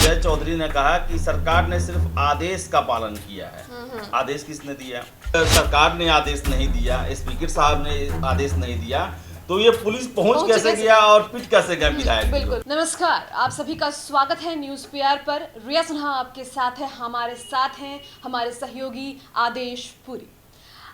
विजय चौधरी ने कहा कि सरकार ने सिर्फ आदेश का पालन किया है। आदेश किसने दिया? सरकार ने आदेश नहीं दिया, स्पीकर साहब ने आदेश नहीं दिया, तो ये पुलिस पहुंच कैसे गया और पिट कैसे गया विधायक? बिल्कुल। नमस्कार, आप सभी का स्वागत है न्यूज पीआर पर। रिया सिन्हा आपके साथ है, हमारे साथ हैं हमारे सहयोगी आदेश पुरी।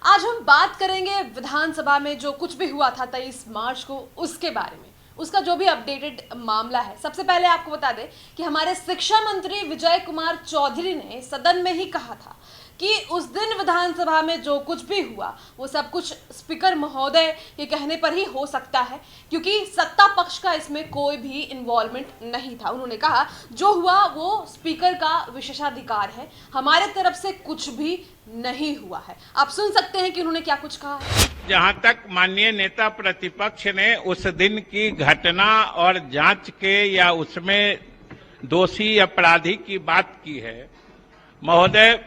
आज हम बात करेंगे विधानसभा में जो कुछ भी हुआ था 23 मार्च को, उसके बारे में, उसका जो भी अपडेटेड मामला है। सबसे पहले आपको बता दें कि हमारे शिक्षा मंत्री विजय कुमार चौधरी ने सदन में ही कहा था कि उस दिन विधानसभा में जो कुछ भी हुआ वो सब कुछ स्पीकर महोदय के कहने पर ही हो सकता है, क्योंकि सत्ता पक्ष का इसमें कोई भी इन्वॉल्वमेंट नहीं था। उन्होंने कहा जो हुआ वो स्पीकर का विशेषाधिकार है, हमारे तरफ से कुछ भी नहीं हुआ है। आप सुन सकते हैं कि उन्होंने क्या कुछ कहा है। जहां तक माननीय नेता प्रतिपक्ष ने उस दिन की घटना और जांच के या उसमें दोषी अपराधी की बात की है, महोदय,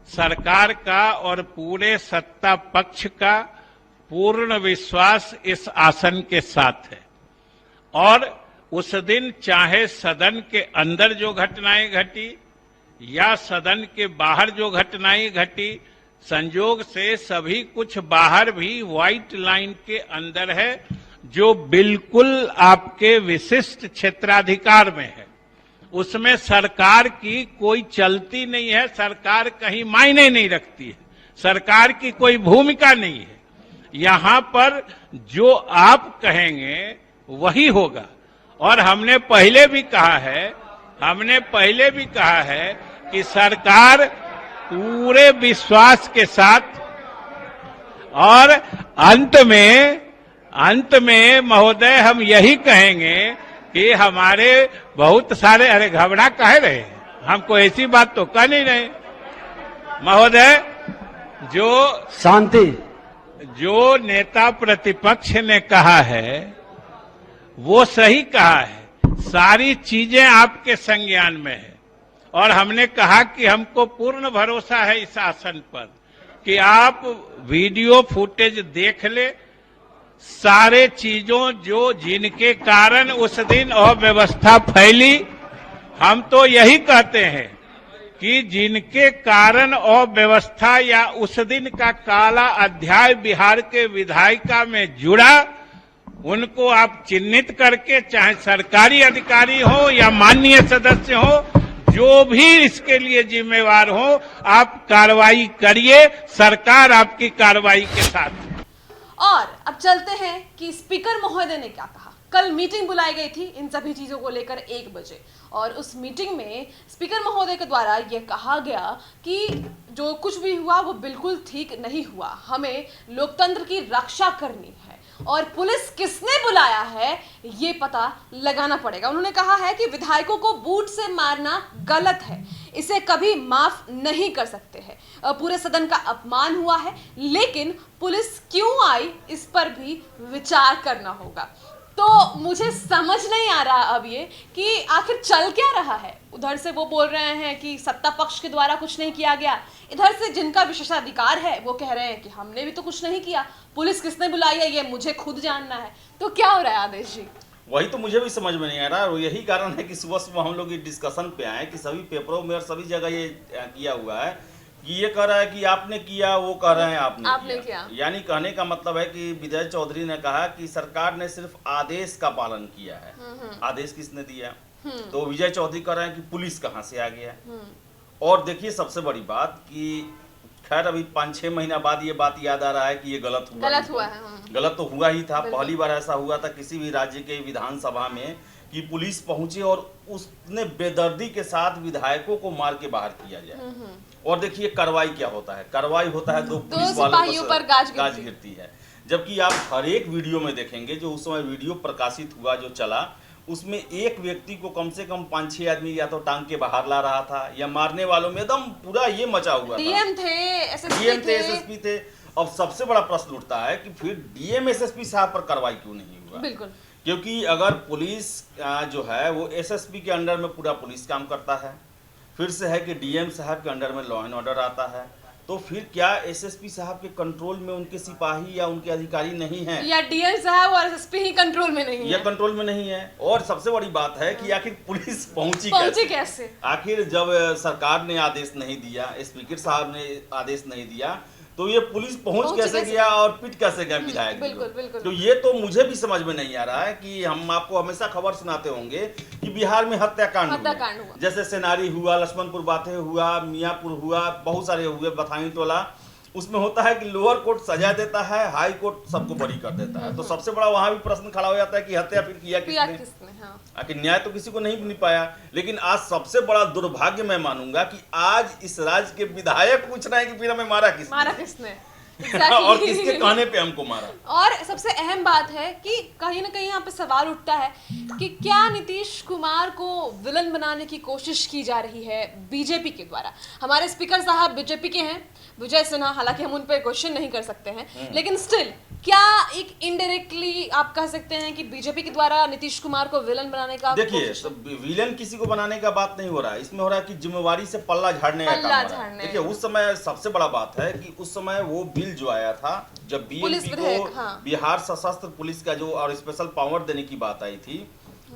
सरकार का और पूरे सत्ता पक्ष का पूर्ण विश्वास इस आसन के साथ है। और उस दिन चाहे सदन के अंदर जो घटनाएं घटी या सदन के बाहर जो घटनाएं घटी, संयोग से सभी कुछ बाहर भी व्हाइट लाइन के अंदर है, जो बिल्कुल आपके विशिष्ट क्षेत्राधिकार में है। उसमें सरकार की कोई चलती नहीं है, सरकार कहीं मायने नहीं रखती है, सरकार की कोई भूमिका नहीं है। यहां पर जो आप कहेंगे वही होगा। और हमने पहले भी कहा है कि सरकार पूरे विश्वास के साथ, और अंत में महोदय हम यही कहेंगे कि हमारे बहुत सारे, अरे घबरा कह रहे हैं, हमको ऐसी बात तो कह नहीं रहे महोदय। जो शांति, जो नेता प्रतिपक्ष ने कहा है वो सही कहा है, सारी चीजें आपके संज्ञान में है। और हमने कहा कि हमको पूर्ण भरोसा है इस आसन पर कि आप वीडियो फुटेज देख ले, सारे चीजों जिनके कारण उस दिन अव्यवस्था फैली, हम तो यही कहते हैं कि जिनके कारण अव्यवस्था या उस दिन का काला अध्याय बिहार के विधायिका में जुड़ा, उनको आप चिन्हित करके, चाहे सरकारी अधिकारी हो या माननीय सदस्य हो, जो भी इसके लिए जिम्मेवार हो, आप कार्रवाई करिए, सरकार आपकी कार्रवाई के साथ है। और अब चलते हैं कि स्पीकर महोदय ने क्या कहा। कल मीटिंग बुलाई गई थी इन सभी चीजों को लेकर 1 बजे, और उस मीटिंग में स्पीकर महोदय के द्वारा यह कहा गया कि जो कुछ भी हुआ वो बिल्कुल ठीक नहीं हुआ, हमें लोकतंत्र की रक्षा करनी है और पुलिस किसने बुलाया है ये पता लगाना पड़ेगा। उन्होंने कहा है कि विधायकों को बूट से मारना गलत है, इसे कभी माफ नहीं कर सकते हैं, पूरे सदन का अपमान हुआ है, लेकिन पुलिस क्यों आई इस पर भी विचार करना होगा। तो मुझे समझ नहीं आ रहा अब ये कि आखिर चल क्या रहा है। उधर से वो बोल रहे हैं कि सत्ता पक्ष के द्वारा कुछ नहीं किया गया, इधर से जिनका विशेषाधिकार है वो कह रहे हैं कि हमने भी तो कुछ नहीं किया, पुलिस किसने बुलाई है ये मुझे खुद जानना है। तो क्या हो रहा है आदेश जी? वही तो मुझे भी समझ में नहीं आ रहा, और यही कारण है कि सुबह हम लोग डिस्कशन पे आए कि सभी पेपरों में और सभी जगह ये किया हुआ है कि ये कह रहा है कि आपने किया, वो कह रहे हैं आपने किया। यानी कहने का मतलब है कि विजय चौधरी ने कहा कि सरकार ने सिर्फ आदेश का पालन किया है। आदेश किसने दिया? तो विजय चौधरी कह रहे हैं कि पुलिस कहाँ से आ गया। और देखिए सबसे बड़ी बात कि खैर अभी 5-6 महीना बाद ये बात याद आ रहा है कि ये गलत हुआ है। गलत तो हुआ ही था, पहली बार ऐसा हुआ था किसी भी राज्य के विधानसभा में कि पुलिस पहुंचे और उसने बेदर्दी के साथ विधायकों को मार के बाहर किया जाए। और देखिए कार्रवाई क्या होता है, कार्रवाई होता है 2 पुलिस वालों पर गाज गिरती है। जबकि आप हर एक वीडियो में देखेंगे, जो उस समय वीडियो प्रकाशित हुआ जो चला, उसमें एक व्यक्ति को कम से कम 5-6 आदमी या तो टांग के बाहर ला रहा था, या मारने वालों में एकदम पूरा ये मचा हुआ था। डीएम थे, एसएसपी थे। अब सबसे बड़ा प्रश्न उठता है कि फिर डीएम एसएसपी साहब पर कार्रवाई क्यों नहीं हुआ? बिल्कुल, क्योंकि अगर पुलिस जो है वो एसएसपी के अंडर में पूरा पुलिस काम करता है, फिर से है कि डीएम साहब के अंडर में लॉ एंड ऑर्डर आता है, तो फिर क्या एसएसपी साहब के कंट्रोल में उनके सिपाही या उनके अधिकारी नहीं हैं, या डीएम साहब और एसएसपी ही कंट्रोल में नहीं या है? कंट्रोल में नहीं है? और सबसे बड़ी बात है कि आखिर पुलिस पहुंची कैसे? आखिर जब सरकार ने आदेश नहीं दिया, स्पीकर साहब ने आदेश नहीं दिया, तो ये पुलिस पहुंच कैसे गया और पिट कैसे गया विधायक? बिल्कुल। तो ये तो मुझे भी समझ में नहीं आ रहा है कि हम आपको हमेशा खबर सुनाते होंगे कि बिहार में हत्याकांड हुआ, जैसे सेनारी हुआ, लक्ष्मणपुर बाथे हुआ, मियापुर हुआ, बहुत सारे हुए, बथानी टोला। उसमें होता है कि लोअर कोर्ट सजा देता है, हाई कोर्ट सबको बरी कर देता है। तो सबसे बड़ा वहां भी प्रश्न खड़ा हो जाता है कि हत्या फिर किया किसने? हाँ। आखिर न्याय तो किसी को नहीं मिल पाया। लेकिन आज सबसे बड़ा दुर्भाग्य मैं मानूंगा कि आज इस राज्य के विधायक पूछ रहे हैं कि फिर हमें मारा किसने? और किसके कहने पे हमको मारा? और सबसे अहम बात है कि कहीं ना कहीं यहाँ पे सवाल उठता है कि क्या नीतीश कुमार को विलन बनाने की कोशिश की जा रही है बीजेपी के द्वारा? हमारे स्पीकर साहब बीजेपी के हैं, विजय सिन्हा, हालांकि हम उन पर क्वेश्चन नहीं कर सकते हैं, लेकिन स्टिल क्या एक इनडायरेक्टली आप कह सकते हैं कि बीजेपी के द्वारा नीतीश कुमार को विलन बनाने का? देखिए, विलन किसी को बनाने का बात नहीं हो रहा है, इसमें हो रहा है कि जिम्मेवारी से पल्ला झाड़ने का काम हो रहा है। देखिए, उस समय सबसे बड़ा बात है कि उस समय वो बिल जो आया था, जब बीएमपी को बिहार सशस्त्र पुलिस का जो और स्पेशल पावर देने की बात आई थी,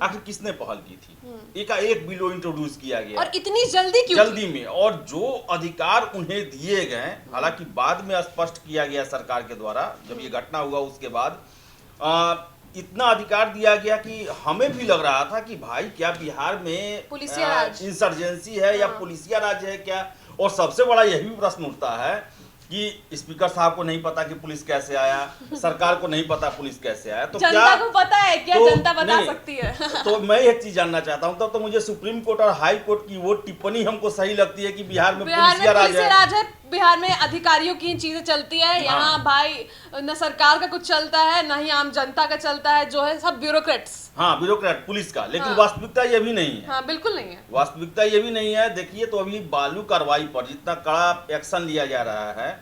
आखिर किसने पहल की थी? एक बिल इंट्रोड्यूस किया गया, और इतनी जल्दी क्यों? जल्दी में, और जो अधिकार उन्हें दिए गए, हालांकि बाद में स्पष्ट किया गया सरकार के द्वारा, जब ये घटना हुआ उसके बाद इतना अधिकार दिया गया कि हमें भी लग रहा था कि भाई क्या बिहार में पुलिसिया राज, इंसर्जेंसी है या पुलिसिया राज है क्या? और सबसे बड़ा यही प्रश्न उठता है कि स्पीकर साहब को नहीं पता कि पुलिस कैसे आया, सरकार को नहीं पता पुलिस कैसे आया, तो जनता को पता है क्या? तो जनता बता सकती है। तो मैं एक चीज जानना चाहता हूं, तो मुझे सुप्रीम कोर्ट और हाई कोर्ट की वो टिप्पणी हमको सही लगती है कि बिहार में पुलिसिया राज है, बिहार में अधिकारियों की चीजें चलती है, यहाँ भाई न सरकार का कुछ चलता है न ही आम जनता का चलता है, जो है सब ब्यूरोक्रेट्स। हाँ, ब्यूरोक्रेट पुलिस का, लेकिन वास्तविकता ये भी नहीं है। हाँ, बिल्कुल नहीं है, वास्तविकता ये भी नहीं है। देखिए, तो अभी बालू कार्रवाई पर जितना कड़ा एक्शन लिया जा रहा है,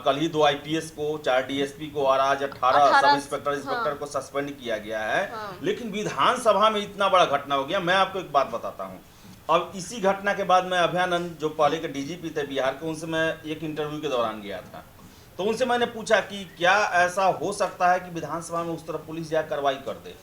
कल ही 2 आईपीएस को, 4 डीएसपी को और आज 18 सब इंस्पेक्टर को सस्पेंड किया गया है। लेकिन विधानसभा में इतना बड़ा घटना हो गया। मैं आपको एक बात बताता हूँ, अब इसी घटना के बाद मैं अभयानंद जो पहले के डीजीपी थे बिहार के, उनसे मैं एक इंटरव्यू के दौरान गया था, तो उनसे मैंने पूछा कि क्या ऐसा हो सकता है कि विधानसभा में उस तरह पुलिस जाकर कार्रवाई कर दे?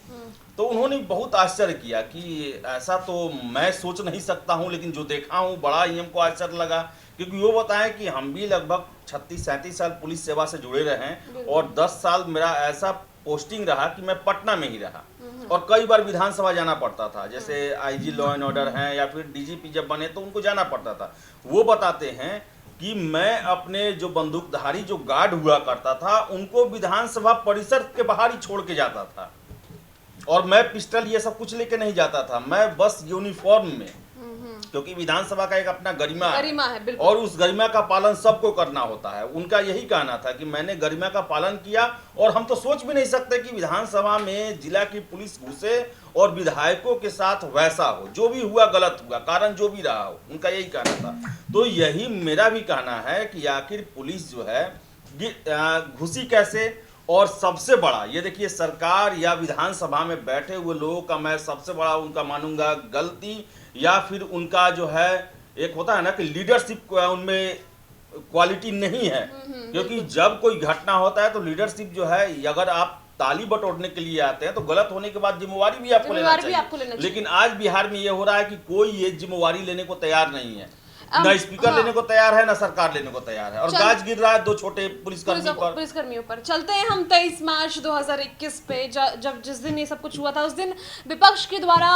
तो उन्होंने बहुत आश्चर्य किया कि ऐसा तो मैं सोच नहीं सकता हूं, लेकिन जो देखा हूं बड़ा ही हमको आश्चर्य लगा, क्योंकि वो बताएं कि हम भी लगभग 36-37 साल पुलिस सेवा से जुड़े रहे हैं और 10 साल मेरा ऐसा पोस्टिंग रहा कि मैं पटना में ही रहा और कई बार विधानसभा जाना पड़ता था, जैसे आईजी लॉ एंड ऑर्डर हैं या फिर डीजीपी जब बने तो उनको जाना पड़ता था। वो बताते हैं कि मैं अपने जो बंदूकधारी जो गार्ड हुआ करता था उनको विधानसभा परिसर के बाहर ही छोड़ के जाता था, और मैं पिस्टल ये सब कुछ लेके नहीं जाता था, मैं बस यूनिफॉर्म में, क्योंकि विधानसभा का एक अपना गरिमा है और उस गरिमा का पालन सबको करना होता है। उनका यही कहना था कि मैंने गरिमा का पालन किया, और हम तो सोच भी नहीं सकते कि विधानसभा में जिला की पुलिस घुसे और विधायकों के साथ वैसा हो। जो भी हुआ गलत हुआ, कारण जो भी रहा हो, उनका यही कहना था। तो यही मेरा भी कहना है कि आखिर पुलिस जो है घुसी कैसे, और सबसे बड़ा ये देखिए, सरकार या विधानसभा में बैठे हुए लोगों का मैं सबसे बड़ा उनका मानूंगा गलती, या फिर उनका जो है एक होता है ना कि लीडरशिप उनमें क्वालिटी नहीं है। क्योंकि जब कोई घटना होता है तो लीडरशिप जो है, अगर आप ताली बटोरने के लिए आते हैं तो गलत होने के बाद जिम्मेवारी भी आपको लेना चाहिए। लेकिन आज बिहार में ये हो रहा है कि कोई ये जिम्मेवारी लेने को तैयार नहीं है, ना स्पीकर लेने को तैयार है, ना सरकार लेने को तैयार है, और गाज गिर रहा है 2 छोटे पुलिसकर्मियों पर। चलते हैं हम 23 मार्च 2021 पे, जब जिस दिन ये सब कुछ हुआ था, उस दिन विपक्ष के द्वारा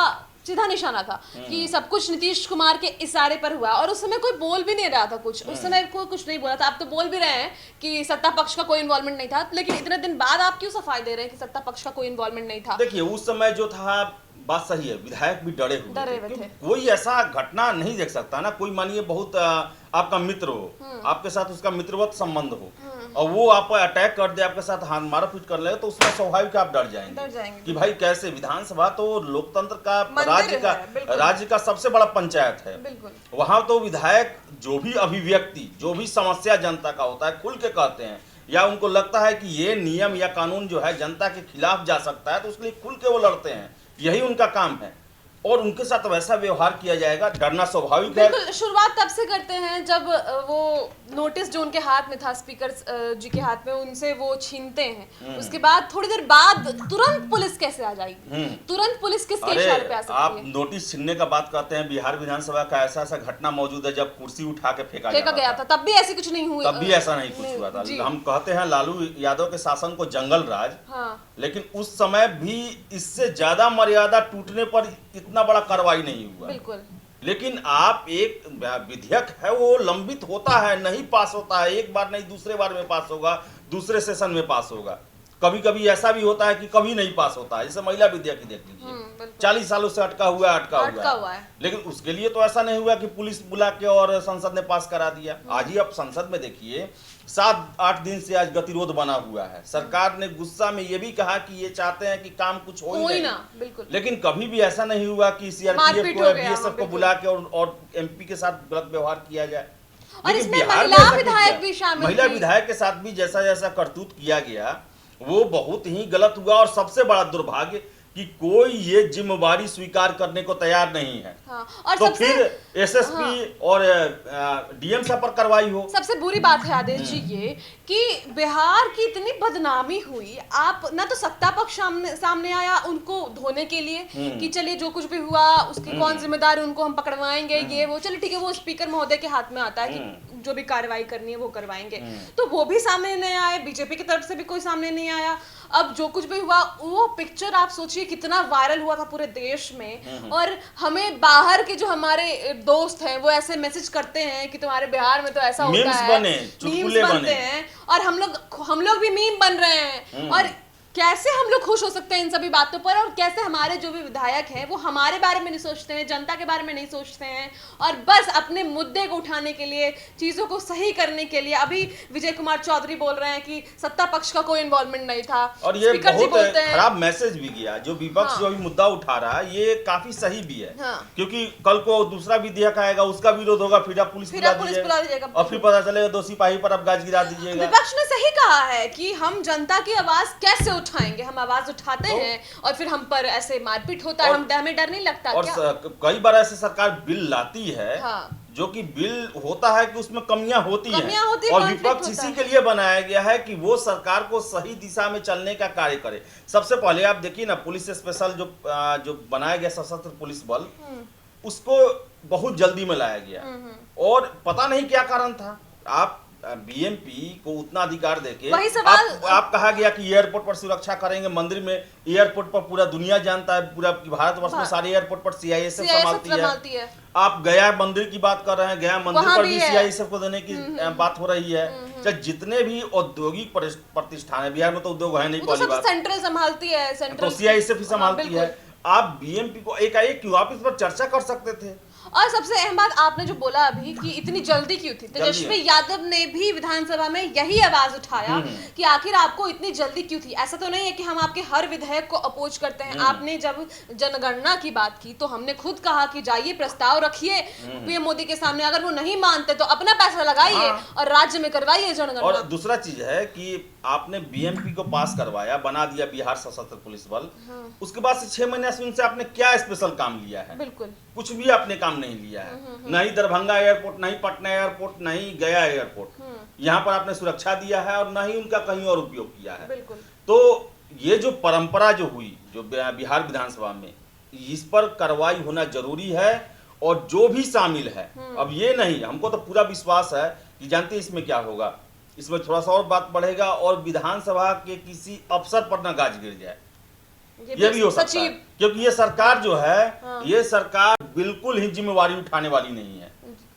सीधा निशाना था कि सब कुछ नीतीश कुमार के इशारे पर हुआ, और उस समय कोई बोल भी नहीं रहा था कुछ, उस समय कोई कुछ नहीं बोला था। आप तो बोल भी रहे हैं कि सत्ता पक्ष का कोई इन्वॉल्वमेंट नहीं था, लेकिन इतने दिन बाद आप क्यों सफाई दे रहे हैं कि सत्ता पक्ष का कोई इन्वॉल्वमेंट नहीं था? देखिए, उस समय जो था बात सही है, विधायक भी डरे हुए थे। कोई ऐसा घटना नहीं देख सकता ना, कोई मानिए बहुत आपका मित्र हो, आपके साथ उसका मित्रवत संबंध हो, और वो आप अटैक कर दे, आपके साथ हाथ मारा पीट कर ले, तो उसमें स्वाभाविक आप डर जाएंगे कि भाई कैसे। विधानसभा तो लोकतंत्र का, राज्य का सबसे बड़ा पंचायत है। वहां तो विधायक जो भी अभिव्यक्ति, जो भी समस्या जनता का होता है, खुल के कहते हैं, या उनको लगता है कि ये नियम या कानून जो है जनता के खिलाफ जा सकता है, तो उसके लिए खुल के वो लड़ते हैं, यही उनका काम है। और उनके साथ वैसा व्यवहार किया जाएगा, डरना स्वाभाविक है। बिल्कुल, शुरुआत तब से करते हैं जब वो नोटिस जो उनके हाथ में था, स्पीकर जी के हाथ में, उनसे वो छीनते हैं। उसके बाद थोड़ी देर बाद तुरंत पुलिस कैसे आ जाएगी? तुरंत पुलिस किसके इशारे पे आ सकती है? आप नोटिस छीनने का बात करते हैं, बिहार विधानसभा का ऐसा ऐसा घटना मौजूद है जब कुर्सी उठा के फेंका गया था, तब भी ऐसे कुछ नहीं हुआ, तब भी ऐसा नहीं कुछ हुआ था। हम कहते हैं लालू यादव के शासन को जंगल राज, लेकिन उस समय भी इससे ज्यादा मर्यादा टूटने पर इतना बड़ा कार्रवाई नहीं हुआ। बिल्कुल। लेकिन आप एक विधेयक है वो लंबित होता है, नहीं पास होता है, एक बार नहीं दूसरे बार में पास होगा, दूसरे सेशन में पास होगा। कभी कभी ऐसा भी होता है कि कभी नहीं पास होता है, जैसे महिला विधेयक ही देख लीजिए, 40 सालों से अटका हुआ है। लेकिन उसके लिए तो ऐसा नहीं हुआ कि पुलिस बुला के और संसद ने पास करा दिया। आज ही अब संसद में देखिए 7-8 दिन से आज गतिरोध बना हुआ है। सरकार ने गुस्सा में ये भी कहा कि ये चाहते हैं कि काम कुछ हो ही नहीं, बिल्कुल। लेकिन कभी भी ऐसा नहीं हुआ कि सीआरपीएफ को, बीएसएफ को बुला के और एमपी के साथ गलत व्यवहार किया जाए। और इसमें महिला विधायक भी शामिल, महिला विधायक के साथ भी जैसा जैसा करतूत किया गया वो बहुत ही गलत हुआ। और सबसे बड़ा दुर्भाग्य कि कोई ये जिम्मेवारी स्वीकार करने को तैयार नहीं है। और तो फिर एसएसपी और डीएम साहब पर कार्रवाई हो। सबसे बुरी बात है आदेश जी ये कि बिहार की इतनी बदनामी हुई, आप ना तो सत्ता पक्ष सामने आया उनको धोने के लिए कि चलिए जो कुछ भी हुआ उसकी कौन जिम्मेदार, उनको हम पकड़वाएंगे, ये वो, चलिए ठीक है, वो स्पीकर महोदय के हाथ में आता है कि जो भी कार्रवाई करनी है वो करवाएंगे, तो वो भी सामने नहीं आए, बीजेपी की तरफ से भी कोई सामने नहीं आया। अब जो कुछ भी हुआ वो पिक्चर आप सोचिए कितना वायरल हुआ था पूरे देश में, और हमें बाहर के जो हमारे दोस्त हैं वो ऐसे मैसेज करते हैं कि तुम्हारे बिहार में तो ऐसा होता है, मीम्स बनते हैं, और हम लोग भी मीम बन रहे हैं। और कैसे हम लोग खुश हो सकते हैं इन सभी बातों पर, और कैसे हमारे जो भी विधायक हैं वो हमारे बारे में नहीं सोचते हैं, जनता के बारे में नहीं सोचते हैं, और बस अपने मुद्दे को उठाने के लिए, चीजों को सही करने के लिए। अभी विजय कुमार चौधरी बोल रहे हैं कि सत्ता पक्ष का कोई इन्वॉल्वमेंट नहीं था, और ये बहुत खराब मैसेज भी गया। जो विपक्ष जो भी मुद्दा उठा रहा है ये काफी सही भी है, क्योंकि कल को दूसरा विधेयक आएगा, उसका विरोध होगा, फिर आप पुलिस बुला दीजिएगा और फिर पता चलेगा 2 सिपाही पर आप गाज गिरा दीजिएगा। विपक्ष ने सही कहा है कि हम जनता की आवाज कैसे उठाएंगे, हम आवाज उठाते हैं और फिर हम पर ऐसे मारपीट होता है, हमें डर नहीं लगता और क्या? कई बार ऐसे सरकार बिल लाती है, जो कि बिल होता है कि उसमें कमियां होती हैं, और विपक्ष इसी के लिए बनाया गया है कि वो सरकार को सही दिशा में चलने का कार्य करे। सबसे पहले आप देखिए ना, पुलिस स्पेशल जो बनाया गया सशस्त्र पुलिस बल, उसको बहुत जल्दी में लाया गया, और पता नहीं क्या कारण था। आप बीएमपी को उतना अधिकार देके आप कहा गया कि एयरपोर्ट पर सुरक्षा करेंगे, मंदिर में, एयरपोर्ट पर पूरा दुनिया जानता है, पूरा भारतवर्ष में सारे एयरपोर्ट पर सीआईएसएफ संभालती है। आप गया मंदिर की बात कर रहे हैं, गया मंदिर पर भी सीआईएसएफ को देने की बात हो रही है। चाहे जितने भी औद्योगिक प्रतिष्ठान है, बिहार में तो उद्योग है नहीं, पहली बात सेंट्रल संभालती है, सेंट्रल तो सीआईएसएफ ही संभालती है। आप बीएमपी को एकाएक क्यों, आप इस पर चर्चा कर सकते थे। और सबसे अहम बात आपने जो बोला अभी कि इतनी जल्दी क्यों थी, तेजस्वी यादव ने भी विधानसभा में यही आवाज उठाया कि आखिर आपको इतनी जल्दी क्यों थी। ऐसा तो नहीं है कि हम आपके हर विधेयक को अपोज करते हैं। आपने जब जनगणना की बात की तो हमने खुद कहा कि जाइए प्रस्ताव रखिए पीएम मोदी के सामने, अगर वो नहीं मानते तो अपना पैसा लगाइए और राज्य में करवाइए जनगणना। और दूसरा चीज है कि आपने बीएमपी को पास करवाया, बना दिया बिहार सशस्त्र पुलिस बल, उसके बाद से 6 महीने से उनसे आपने क्या स्पेशल काम लिया है? बिल्कुल कुछ भी आपने काम नहीं लिया है। नहीं दरभंगा एयरपोर्ट, नहीं पटना एयरपोर्ट, नहीं गया एयरपोर्ट, यहाँ पर आपने सुरक्षा दिया है, और नहीं उनका कहीं और उपयोग किया है। बिल्कुल। तो ये जो परंपरा जो हुई जो बिहार विधानसभा में, इस पर कार्रवाई होना जरूरी है, और जो भी शामिल है, अब ये नहीं, हमको तो पूरा विश्वास है कि जानते इसमें क्या होगा, इसमें थोड़ा सा और बात बढ़ेगा और विधानसभा के किसी अफसर पर न गाज गिर जाए, ये भी हो सकता है। क्योंकि ये सरकार जो है, ये सरकार बिल्कुल ही जिम्मेवारी उठाने वाली नहीं है।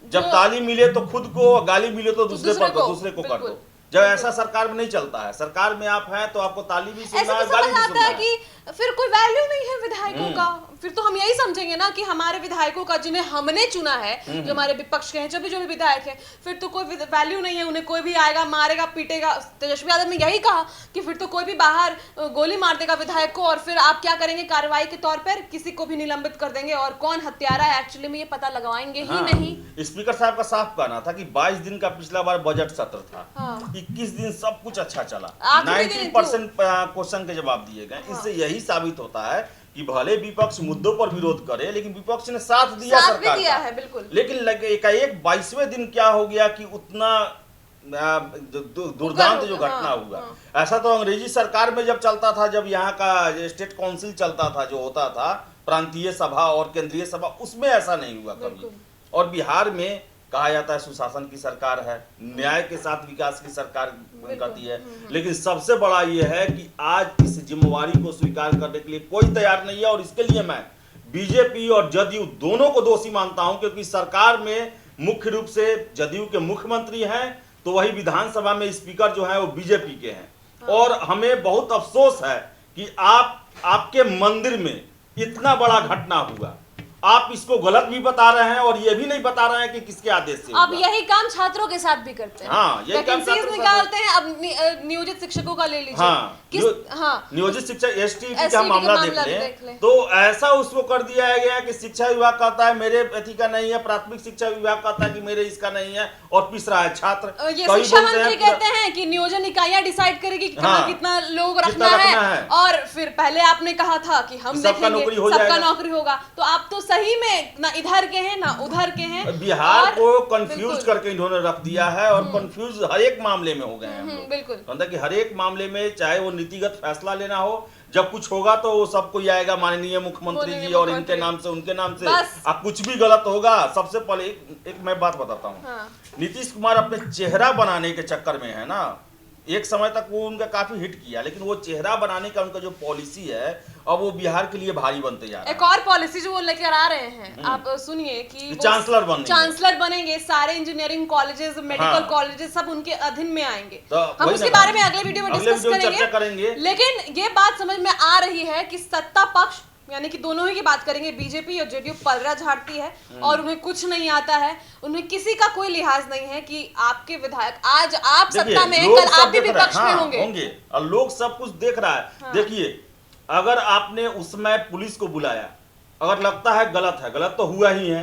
जब ताली मिले तो खुद को, गाली मिले तो दूसरे को कर दो। जब ऐसा सरकार में नहीं चलता है, सरकार में आप हैं तो आपको ताली भी सुनना है, गाली भी सुनना है। कि फिर कोई वैल्यू नहीं है विधायकों का, फिर तो हम यही समझेंगे ना कि हमारे विधायकों का, जिन्हें हमने चुना है, जो हमारे विपक्ष के हैं, जो भी विधायक हैं, फिर तो कोई वैल्यू नहीं है, उन्हें कोई भी आएगा मारेगा पीटेगा। तेजस्वी यादव ने यही कहा कि फिर तो कोई भी बाहर गोली मार देगा विधायक को, और फिर आप क्या करेंगे, कार्रवाई के तौर पर किसी को भी निलंबित कर देंगे, और कौन हत्यारा है एक्चुअली में ये पता लगवाएंगे ही नहीं। स्पीकर साहब का साफ कहना था कि 22 दिन का पिछला बार बजट सत्र था, 21 दिन सब कुछ अच्छा चला, 90% क्वेश्चन के जवाब दिए गए। इससे यही साबित होता है कि भले विपक्ष मुद्दों पर विरोध करे, लेकिन विपक्ष ने साथ दिया, साथ सरकार भी दिया का। है, बिल्कुल। लेकिन एक 22वें दिन क्या हो गया कि उतना दुर्दांत जो घटना हुआ, ऐसा तो अंग्रेजी सरकार में जब चलता था, जब यहाँ का स्टेट काउंसिल चलता था, जो होता था प्रांतीय सभा और केंद्रीय सभा, उसमें ऐसा नहीं हुआ कभी। और बिहार में कहा जाता है सुशासन की सरकार है, न्याय के साथ विकास की सरकार कहती है, लेकिन सबसे बड़ा यह है कि आज इस जिम्मेवारी को स्वीकार करने के लिए कोई तैयार नहीं है। और इसके लिए मैं बीजेपी और जदयू दोनों को दोषी मानता हूं, क्योंकि सरकार में मुख्य रूप से जदयू के मुख्यमंत्री हैं, तो वही विधानसभा में स्पीकर जो है वो बीजेपी के हैं। और हमें बहुत अफसोस है कि आपके मंदिर में इतना बड़ा घटना हुआ, आप इसको गलत भी बता रहे हैं और ये भी नहीं बता रहे हैं कि किसके आदेश से। अब यही काम छात्रों के साथ भी करते हैं। हाँ, यही काम वैकेंसीज निकालते हैं। अब नियोजित शिक्षकों का ले लीजिए। नियोजित शिक्षक एसटीईटी का मामला देख लें तो ऐसा उसको कर दिया गया कि शिक्षा विभाग कहता है मेरे अति का नहीं है, प्राथमिक शिक्षा विभाग कहता है कि मेरे इसका नहीं है, और पिस रहा है छात्र। ये शिक्षा मंत्री कहते हैं कि नियोजन इकाइयां डिसाइड करेगी कहाँ कितना लोग रखना है, और फिर पहले आपने कहा था कि हम सबका नौकरी होगा। तो आप तो सही में ना इधर के हैं ना उधर के हैं। बिहार को कंफ्यूज करके इन्होंने रख दिया है, और कंफ्यूज हर एक मामले में हो गए हैं हम लोग। बिल्कुल, मतलब कि हर एक मामले में, चाहे वो नीतिगत फैसला लेना हो, जब कुछ होगा तो वो सबको आएगा माननीय मुख्यमंत्री जी और इनके नाम से उनके नाम से। अब कुछ भी गलत होगा, सबसे पहले एक मैं बात बताता हूँ। नीतीश कुमार अपने चेहरा बनाने के चक्कर में है ना, एक समय तक वो उनका काफी हिट किया, लेकिन वो चेहरा बनाने का उनका जो पॉलिसी है, अब वो बिहार के लिए भारी बनते जा रहा है। एक और पॉलिसी जो वो लेकर आ रहे हैं, आप सुनिए कि चांसलर बनेंगे, सारे इंजीनियरिंग कॉलेजेस, मेडिकल कॉलेजेस सब उनके अधीन में आएंगे। हम उसके बारे में अगले वीडियो में डिस्कस करेंगे। लेकिन ये बात समझ में आ रही है कि सत्ता पक्ष यानी कि दोनों ही की बात करेंगे, बीजेपी और जेडीयू पलड़ा झाड़ती है और उन्हें कुछ नहीं आता है। उन्हें किसी का कोई लिहाज नहीं है कि आपके विधायक आज आप सत्ता में हैं, कल आप भी विपक्ष में होंगे और लोग सब कुछ देख रहा है। देखिए, अगर आपने उस समय पुलिस को बुलाया, अगर लगता है गलत तो हुआ ही है,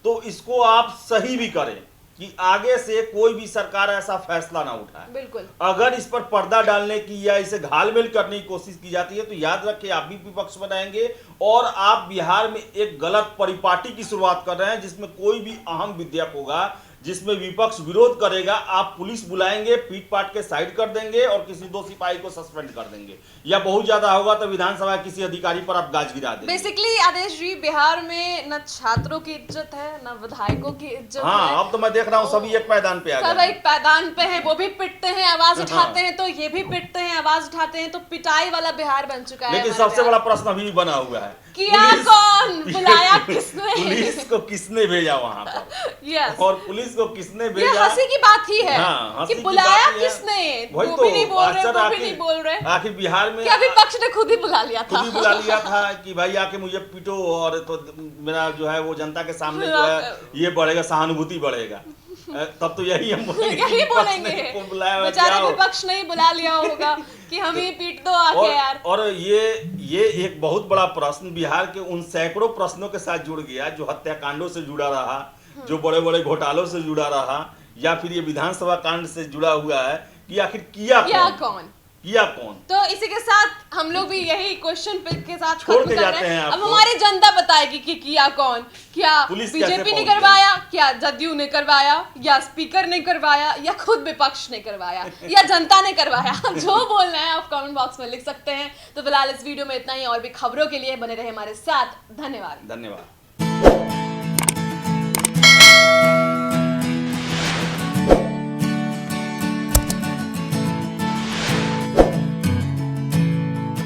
तो इसको आप सही भी करें कि आगे से कोई भी सरकार ऐसा फैसला ना उठाए। बिल्कुल। अगर इस पर पर्दा डालने की या इसे घालमेल करने की कोशिश की जाती है, तो याद रखिए आप भी विपक्ष बनाएंगे, और आप बिहार में एक गलत परिपाटी की शुरुआत कर रहे हैं, जिसमें कोई भी अहम विधेयक होगा जिसमें विपक्ष विरोध करेगा, आप पुलिस बुलाएंगे, पीट पाट के साइड कर देंगे और किसी दो सिपाही को सस्पेंड कर देंगे, या बहुत ज्यादा होगा तो विधानसभा किसी अधिकारी पर आप गाज गिरा देंगे। बेसिकली आदेश जी, बिहार में न छात्रों की इज्जत है न विधायकों की इज्जत है। अब तो मैं देख रहा हूँ सभी एक मैदान पे आ गए, सब एक मैदान पे है। वो भी पिटते हैं, आवाज उठाते हैं, तो ये भी पिटते हैं, आवाज उठाते हैं, तो पिटाई वाला बिहार बन चुका है। लेकिन सबसे बड़ा प्रश्न अभी बना हुआ है, किया कौन, बुलाया किसने, पुलिस को किसने भेजा वहां पर, यस, और पुलिस को किसने भेजा। ये हंसी की बात ही है कि बुलाया किसने, वो भी नहीं बोल रहे, आखिर बिहार में क्या विपक्ष ने खुद ही बुला लिया था कि भाई आके मुझे पीटो, और तो मेरा जो है वो जनता के सामने जो है ये बढ़ेगा, सहानुभूति बढ़ेगा। तब तो यही हम यही बोलेंगे, बेचारे विपक्ष ने बुला लिया होगा कि हम ही पीट दो आके यार। और ये एक बहुत बड़ा प्रश्न बिहार के उन सैकड़ों प्रश्नों के साथ जुड़ गया जो हत्याकांडों से जुड़ा रहा, जो बड़े बड़े घोटालों से जुड़ा रहा, या फिर ये विधानसभा कांड से जुड़ा हुआ है कि आखिर किया कौन। तो इसी के साथ हम लोग भी यही क्वेश्चन के साथ खत्म कर रहे हैं। अब हमारी जनता बताएगी कि किया कौन, क्या बीजेपी ने करवाया, क्या जदयू ने करवाया, या स्पीकर ने करवाया, या खुद विपक्ष ने करवाया, या जनता ने करवाया। जो बोलना है आप कमेंट बॉक्स में लिख सकते हैं। तो फिलहाल इस वीडियो में इतना ही, और भी खबरों के लिए बने रहे हमारे साथ। धन्यवाद।